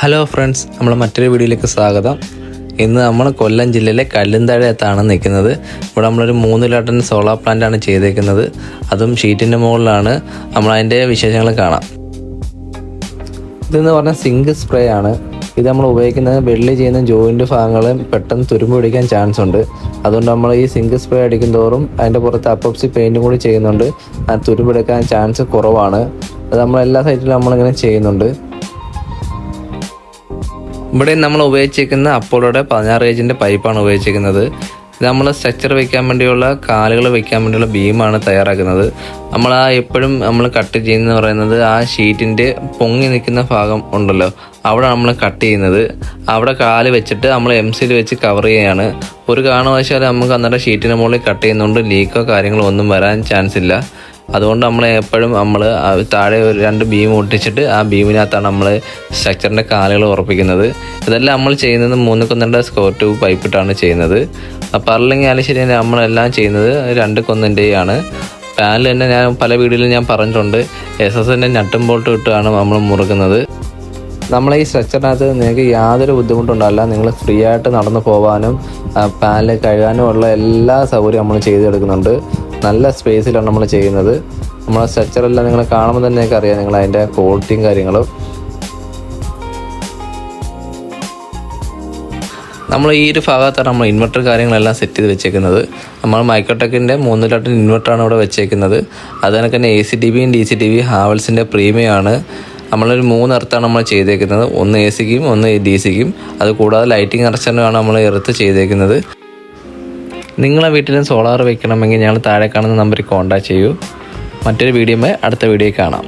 Hello friends, നമ്മൾ മറ്റൊരു വീഡിയോയിലേക്ക് സ്വാഗതം. ഇന്ന് നമ്മൾ കൊല്ലം ജില്ലയിലെ കല്ലുംതാഴത്താണ് നിൽക്കുന്നത്. ഇവിടെ നമ്മളൊരു 3 ടൺ സോളാർ പ്ലാന്റാണ് ചെയ്തേക്കുന്നത്. അതും ഷീറ്റിൻ്റെ മുകളിലാണ്. നമ്മളതിൻ്റെ വിശേഷങ്ങൾ കാണാം. ഇതെന്ന് പറഞ്ഞാൽ സിങ്ക് സ്പ്രേ ആണ്. ഇത് നമ്മൾ ഉപയോഗിക്കുന്നത് വെള്ളി ചെയ്യുന്ന ജോയിൻ്റ് ഭാഗങ്ങൾ പെട്ടെന്ന് തുരുമ്പ് പിടിക്കാൻ ചാൻസ് ഉണ്ട്. അതുകൊണ്ട് നമ്മൾ ഈ സിങ്ക് സ്പ്രേ അടിക്കും തോറും അതിൻ്റെ പുറത്ത് അപ്പോക്സി പെയിൻറ്റും കൂടി ചെയ്യുന്നുണ്ട്. അത് തുരുമ്പെടുക്കാൻ ചാൻസ് കുറവാണ്. അത് നമ്മൾ എല്ലാ സൈറ്റിലും നമ്മളിങ്ങനെ ചെയ്യുന്നുണ്ട്. ഇവിടെ നമ്മൾ ഉപയോഗിച്ചിരിക്കുന്ന അപ്പോളോയുടെ 16 ഗേജിൻ്റെ പൈപ്പാണ് ഉപയോഗിച്ചിരിക്കുന്നത്. ഇത് നമ്മൾ സ്ട്രക്ചർ വയ്ക്കാൻ വേണ്ടിയുള്ള കാലുകൾ വയ്ക്കാൻ വേണ്ടിയുള്ള ബീമാണ് തയ്യാറാക്കുന്നത്. നമ്മൾ എപ്പോഴും നമ്മൾ കട്ട് ചെയ്യുന്നത് പറയുന്നത് ആ ഷീറ്റിൻ്റെ പൊങ്ങി നിൽക്കുന്ന ഭാഗം ഉണ്ടല്ലോ, അവിടെ നമ്മൾ കട്ട് ചെയ്യുന്നത്. അവിടെ കാല് വെച്ചിട്ട് നമ്മൾ MC വെച്ച് കവർ ചെയ്യുകയാണ്. ഒരു കാരണവശാലും നമുക്ക് അന്നേരം ഷീറ്റിന് മുകളിൽ കട്ട് ചെയ്യുന്നതുകൊണ്ട് ലീക്കോ കാര്യങ്ങളോ ഒന്നും വരാൻ ചാൻസ് ഇല്ല. അതുകൊണ്ട് നമ്മൾ എപ്പോഴും താഴെ ഒരു 2 ബീം ഒട്ടിച്ചിട്ട് ആ ബീമിനകത്താണ് നമ്മൾ സ്ട്രക്ചറിൻ്റെ കാലുകൾ ഉറപ്പിക്കുന്നത്. ഇതെല്ലാം നമ്മൾ ചെയ്യുന്നത് 3 സ്ക്വയർ ട്യൂബ് പൈപ്പിട്ടാണ് ചെയ്യുന്നത്. അപ്പോൾ അല്ലെങ്കിൽ ശരി നമ്മളെല്ലാം ചെയ്യുന്നത് 2 കൊന്നിൻ്റെയാണ്. പാനൽ തന്നെ ഞാൻ പല വീഡിയോയിലും ഞാൻ പറഞ്ഞിട്ടുണ്ട്. SSൻ്റെ നട്ടും ബോൾട്ടും ഇട്ടാണ് നമ്മൾ മുറുക്കുന്നത്. നമ്മളെ ഈ സ്ട്രക്ചറിനകത്ത് നിങ്ങൾക്ക് യാതൊരു ബുദ്ധിമുട്ടുണ്ടാവില്ല. നിങ്ങൾ ഫ്രീ ആയിട്ട് നടന്നു പോകാനും പാനൽ കഴുകാനും ഉള്ള എല്ലാ സൗകര്യവും നമ്മൾ ചെയ്തെടുക്കുന്നുണ്ട്. നല്ല സ്പേസിലാണ് നമ്മൾ ചെയ്യുന്നത്. നമ്മളെ സ്ട്രക്ചറെല്ലാം നിങ്ങൾ കാണുമ്പോൾ തന്നെ നിങ്ങൾക്ക് അറിയാം നിങ്ങൾ അതിൻ്റെ ക്വാളിറ്റിയും കാര്യങ്ങളും. നമ്മൾ ഈ ഒരു ഭാഗത്താണ് നമ്മൾ ഇൻവെർട്ടർ കാര്യങ്ങളെല്ലാം സെറ്റ് ചെയ്ത് വെച്ചേക്കുന്നത്. നമ്മൾ മൈക്രോടെക്കിൻ്റെ 3 ടൺ ഇൻവെർട്ടറാണ് ഇവിടെ വെച്ചേക്കുന്നത്. അത് കണക്ക് തന്നെ ACDBയും DCDB ഹാവൽസിൻ്റെ പ്രീമിയം ആണ്. നമ്മളൊരു 3 എർത്താണ് നമ്മൾ ചെയ്തേക്കുന്നത്. ഒന്ന് AC-ക്കും ഒന്ന് DC-ക്കും. അത് കൂടാതെ ലൈറ്റിംഗ് അറച്ചറിനുമാണ് നമ്മൾ എർത്ത് ചെയ്തേക്കുന്നത്. നിങ്ങളെ വീട്ടിലും സോളാർ വയ്ക്കണമെങ്കിൽ ഞങ്ങൾ താഴെ കാണുന്ന നമ്പറിൽ കോൺടാക്ട് ചെയ്യൂ. മറ്റൊരു വീഡിയോയുമായി അടുത്ത വീഡിയോയിൽ കാണാം.